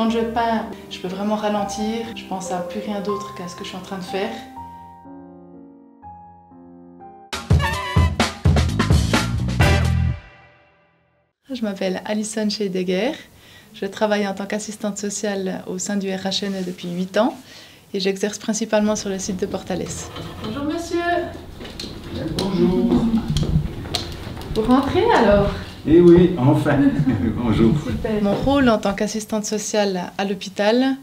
Quand je peins, je peux vraiment ralentir, je pense à plus rien d'autre qu'à ce que je suis en train de faire. Je m'appelle Alison Scheidegger, je travaille en tant qu'assistante sociale au sein du RHNE depuis 8 ans et j'exerce principalement sur le site de Portales. Bonjour monsieur. Bonjour. Vous rentrez alors? Eh oui, enfin. Bonjour. Super. Mon rôle en tant qu'assistante sociale à l'hôpital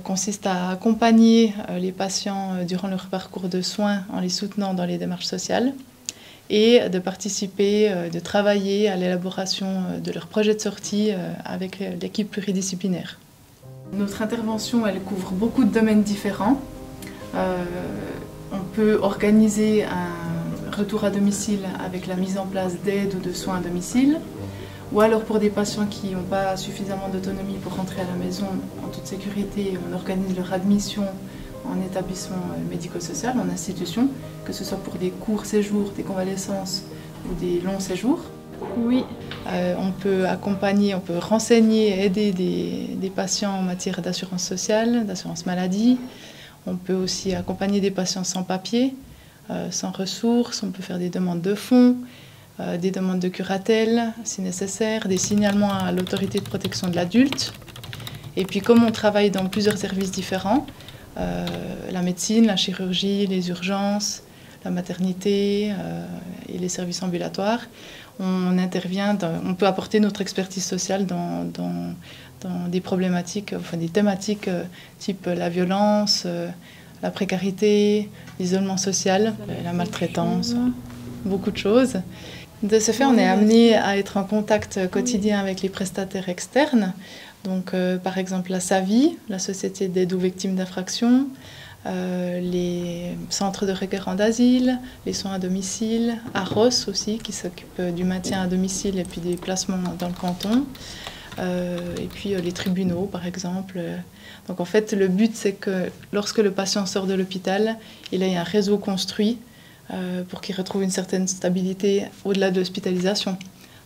consiste à accompagner les patients durant leur parcours de soins en les soutenant dans les démarches sociales et de participer, de travailler à l'élaboration de leur projet de sortie avec l'équipe pluridisciplinaire. Notre intervention, elle couvre beaucoup de domaines différents. On peut organiser un retour à domicile avec la mise en place d'aides ou de soins à domicile, ou alors pour des patients qui n'ont pas suffisamment d'autonomie pour rentrer à la maison en toute sécurité, on organise leur admission en établissement médico-social, en institution, que ce soit pour des courts séjours, des convalescences ou des longs séjours. Oui. On peut accompagner, on peut renseigner et aider des patients en matière d'assurance sociale, d'assurance maladie. On peut aussi accompagner des patients sans papier, sans ressources. On peut faire des demandes de fonds, des demandes de curatelle si nécessaire, des signalements à l'autorité de protection de l'adulte. Et puis comme on travaille dans plusieurs services différents, la médecine, la chirurgie, les urgences, la maternité et les services ambulatoires, on intervient, on peut apporter notre expertise sociale dans des problématiques, enfin des thématiques type la violence, la précarité, l'isolement social, la maltraitance, beaucoup de choses. De ce fait, on est amené à être en contact quotidien avec les prestataires externes. Donc, par exemple, la SAVI, la Société d'aide aux victimes d'infractions, les centres de requérants d'asile, les soins à domicile, AROS aussi, qui s'occupe du maintien à domicile et puis des placements dans le canton, et puis les tribunaux, par exemple. Donc, en fait, le but, c'est que lorsque le patient sort de l'hôpital, il ait un réseau construit pour qu'il retrouve une certaine stabilité au-delà de l'hospitalisation.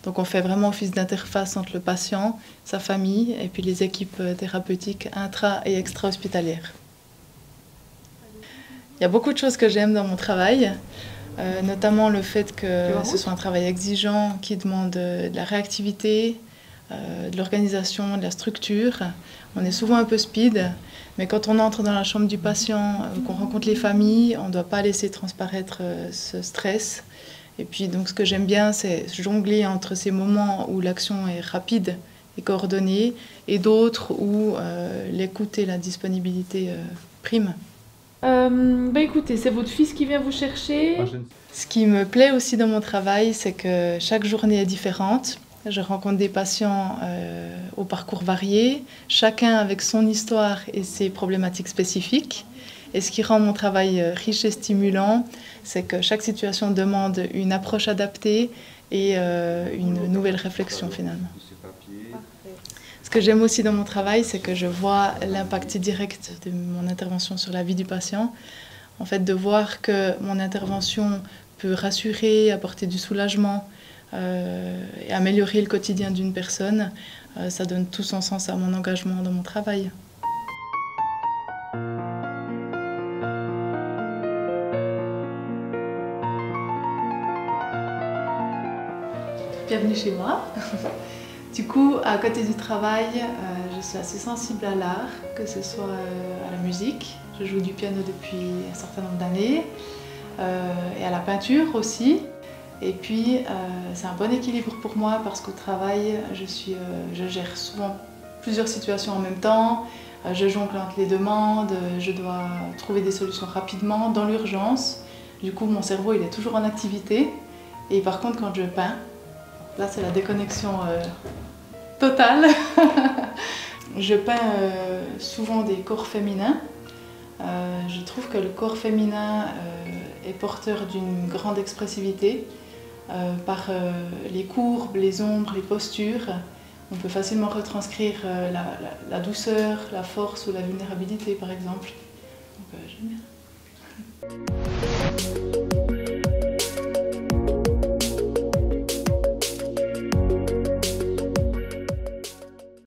Donc on fait vraiment office d'interface entre le patient, sa famille et puis les équipes thérapeutiques intra- et extra-hospitalières. Il y a beaucoup de choses que j'aime dans mon travail, notamment le fait que ce soit un travail exigeant qui demande de la réactivité, de l'organisation, de la structure. On est souvent un peu speed, mais quand on entre dans la chambre du patient, qu'on rencontre les familles, on ne doit pas laisser transparaître ce stress. Et puis donc ce que j'aime bien, c'est jongler entre ces moments où l'action est rapide et coordonnée et d'autres où l'écoute et la disponibilité priment. Écoutez, c'est votre fils qui vient vous chercher. Ce qui me plaît aussi dans mon travail, c'est que chaque journée est différente. Je rencontre des patients au parcours varié, chacun avec son histoire et ses problématiques spécifiques. Et ce qui rend mon travail riche et stimulant, c'est que chaque situation demande une approche adaptée et une nouvelle réflexion finalement. Ce que j'aime aussi dans mon travail, c'est que je vois l'impact direct de mon intervention sur la vie du patient. En fait, de voir que mon intervention peut rassurer, apporter du soulagement et améliorer le quotidien d'une personne, ça donne tout son sens à mon engagement dans mon travail. Bienvenue chez moi. Du coup, à côté du travail, je suis assez sensible à l'art, que ce soit à la musique. Je joue du piano depuis un certain nombre d'années, et à la peinture aussi. Et puis, c'est un bon équilibre pour moi parce qu'au travail, je gère souvent plusieurs situations en même temps. Je jongle entre les demandes, je dois trouver des solutions rapidement, dans l'urgence. Du coup, mon cerveau, il est toujours en activité. Et par contre, quand je peins, là, c'est la déconnexion totale. Je peins souvent des corps féminins. Je trouve que le corps féminin est porteur d'une grande expressivité par les courbes, les ombres, les postures. On peut facilement retranscrire la douceur, la force ou la vulnérabilité, par exemple. Donc, j'aime bien.